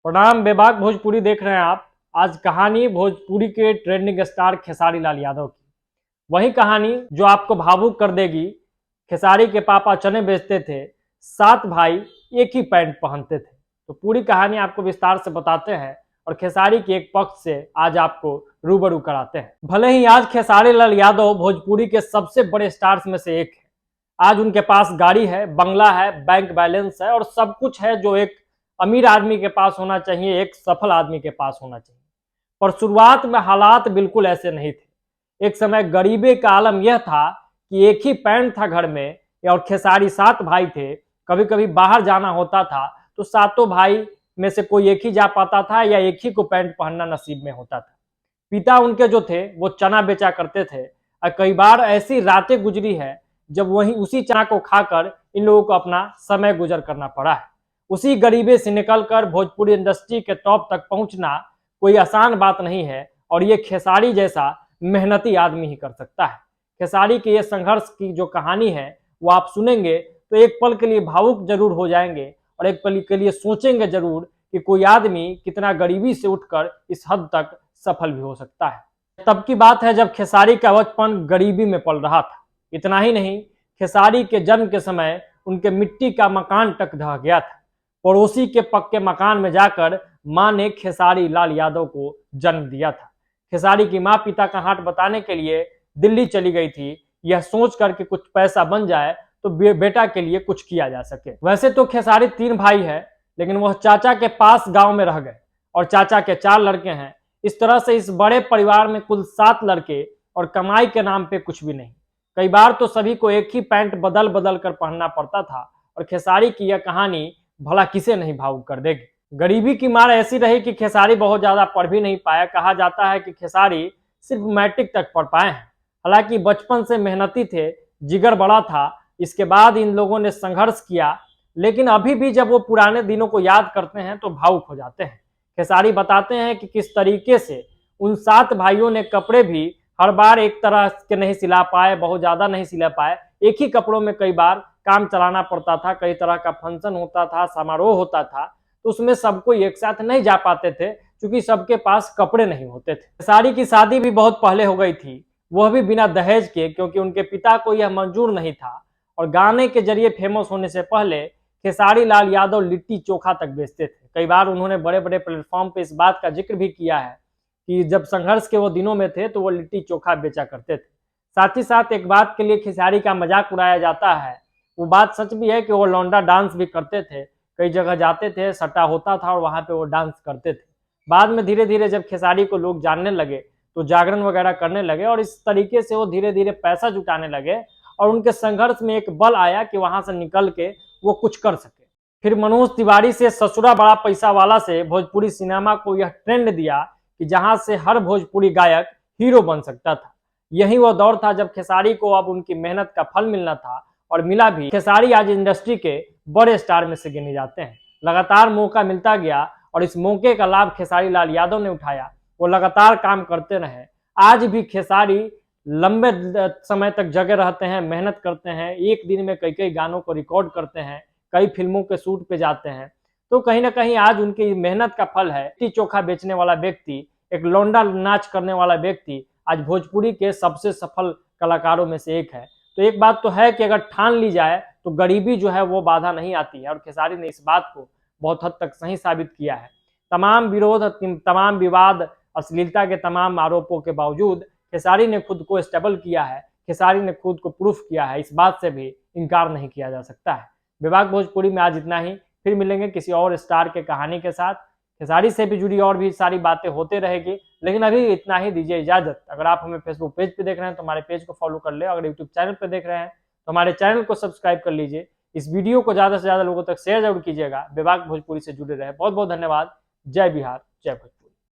प्रणाम, बेबाक भोजपुरी देख रहे हैं आप। आज कहानी भोजपुरी के ट्रेंडिंग स्टार खेसारी लाल यादव की। वही कहानी जो आपको भावुक कर देगी। खेसारी के पापा चने बेचते थे, 7 भाई एक ही पैंट पहनते थे। तो पूरी कहानी आपको विस्तार से बताते हैं और खेसारी के एक पक्ष से आज आपको रूबरू कराते हैं। भले ही आज खेसारी लाल यादव भोजपुरी के सबसे बड़े स्टार्स में से एक है। आज उनके पास गाड़ी है, बंगला है, बैंक बैलेंस है और सब कुछ है जो एक अमीर आदमी के पास होना चाहिए, एक सफल आदमी के पास होना चाहिए। पर शुरुआत में हालात बिल्कुल ऐसे नहीं थे। एक समय गरीबी का आलम यह था कि एक ही पैंट था घर में और खेसारी 7 भाई थे। कभी कभी बाहर जाना होता था तो सातों भाई में से कोई एक ही जा पाता था या एक ही को पैंट पहनना नसीब में होता था। पिता उनके जो थे वो चना बेचा करते थे और कई बार ऐसी रातें गुजरी है जब वहीं उसी चना को खाकर इन लोगों को अपना समय गुजर करना पड़ा है। उसी गरीबी से निकलकर भोजपुरी इंडस्ट्री के टॉप तक पहुंचना कोई आसान बात नहीं है और ये खेसारी जैसा मेहनती आदमी ही कर सकता है। खेसारी के ये संघर्ष की जो कहानी है वो आप सुनेंगे तो एक पल के लिए भावुक जरूर हो जाएंगे और एक पल के लिए सोचेंगे जरूर कि कोई आदमी कितना गरीबी से उठकर इस हद तक सफल भी हो सकता है। तब की बात है जब खेसारी का बचपन गरीबी में पल रहा था। इतना ही नहीं, खेसारी के जन्म के समय उनके मिट्टी का मकान तक ढह गया था। पड़ोसी के पक्के मकान में जाकर मां ने खेसारी लाल यादव को जन्म दिया था। खेसारी की मां पिता का हाथ बताने के लिए दिल्ली चली गई थी, यह सोच कर कि कुछ पैसा बन जाए तो बेटा के लिए कुछ किया जा सके। वैसे तो खेसारी 3 भाई है, लेकिन वह चाचा के पास गांव में रह गए और चाचा के 4 लड़के हैं। इस तरह से इस बड़े परिवार में कुल 7 लड़के और कमाई के नाम पे कुछ भी नहीं। कई बार तो सभी को एक ही पैंट बदल बदल कर पहनना पड़ता था और खेसारी की यह कहानी भला किसे नहीं भावुक कर देगी। गरीबी की मार ऐसी रही कि खेसारी बहुत ज्यादा पढ़ भी नहीं पाया। कहा जाता है कि खेसारी सिर्फ मैट्रिक तक पढ़ पाए हैं। हालांकि बचपन से मेहनती थे, जिगर बड़ा था। इसके बाद इन लोगों ने संघर्ष किया, लेकिन अभी भी जब वो पुराने दिनों को याद करते हैं तो भावुक हो जाते हैं। खेसारी बताते हैं कि किस तरीके से उन 7 भाइयों ने कपड़े भी हर बार एक तरह के नहीं सिला पाए, बहुत ज्यादा नहीं सिला पाए। एक ही कपड़ों में कई बार काम चलाना पड़ता था। कई तरह का फंक्शन होता था, समारोह होता था, तो उसमें सबको एक साथ नहीं जा पाते थे क्योंकि सबके पास कपड़े नहीं होते थे। खेसारी की शादी भी बहुत पहले हो गई थी, वह भी बिना दहेज के, क्योंकि उनके पिता को यह मंजूर नहीं था। और गाने के जरिए फेमस होने से पहले खेसारी लाल यादव लिट्टी चोखा तक बेचते थे। कई बार उन्होंने बड़े बड़े प्लेटफॉर्म पे इस बात का जिक्र भी किया है कि जब संघर्ष के वो दिनों में थे तो वो लिट्टी चोखा बेचा करते थे। साथ ही साथ एक बात के लिए खेसारी का मजाक उड़ाया जाता है, वो बात सच भी है कि वो लौंडा डांस भी करते थे। कई जगह जाते थे, सट्टा होता था और वहां पे वो डांस करते थे। बाद में धीरे धीरे जब खेसारी को लोग जानने लगे तो जागरण वगैरह करने लगे और इस तरीके से वो धीरे धीरे पैसा जुटाने लगे और उनके संघर्ष में एक बल आया कि वहां से निकल के वो कुछ कर सके। फिर मनोज तिवारी से ससुरा बड़ा पैसा वाला से भोजपुरी सिनेमा को यह ट्रेंड दिया कि जहां से हर भोजपुरी गायक हीरो बन सकता था। यही वो दौर था जब खेसारी को अब उनकी मेहनत का फल मिलना था और मिला भी। खेसारी आज इंडस्ट्री के बड़े स्टार में से गिने जाते हैं। लगातार मौका मिलता गया और इस मौके का लाभ खेसारी लाल यादव ने उठाया। वो लगातार काम करते रहे। आज भी खेसारी लंबे समय तक जगे रहते हैं, मेहनत करते हैं। एक दिन में कई कई गानों को रिकॉर्ड करते हैं, कई फिल्मों के शूट पे जाते हैं। तो कहीं ना कहीं आज उनकी मेहनत का फल है। लिट्टी चोखा बेचने वाला व्यक्ति, एक लौंडा नाच करने वाला व्यक्ति आज भोजपुरी के सबसे सफल कलाकारों में से एक है। तो एक बात तो है कि अगर ठान ली जाए तो गरीबी जो है वो बाधा नहीं आती है और खेसारी ने इस बात को बहुत हद तक सही साबित किया है। तमाम विरोध, तमाम विवाद, अश्लीलता के तमाम आरोपों के बावजूद खेसारी ने खुद को स्टेबल किया है। खेसारी ने खुद को प्रूफ किया है, इस बात से भी इनकार नहीं किया जा सकता है। विभाग भोजपुरी में आज इतना ही। फिर मिलेंगे किसी और स्टार के कहानी के साथ। खेसारी से भी जुड़ी और भी सारी बातें होते रहेगी, लेकिन अभी इतना ही, दीजिए इजाजत। अगर आप हमें फेसबुक पेज पे देख रहे हैं तो हमारे पेज को फॉलो कर ले। अगर यूट्यूब चैनल पे देख रहे हैं तो हमारे चैनल को सब्सक्राइब कर लीजिए। इस वीडियो को ज्यादा से ज्यादा लोगों तक शेयर जरूर कीजिएगा। विभाग भोजपुरी से जुड़े रहे। बहुत बहुत धन्यवाद। जय बिहार, जय भोजपुरी।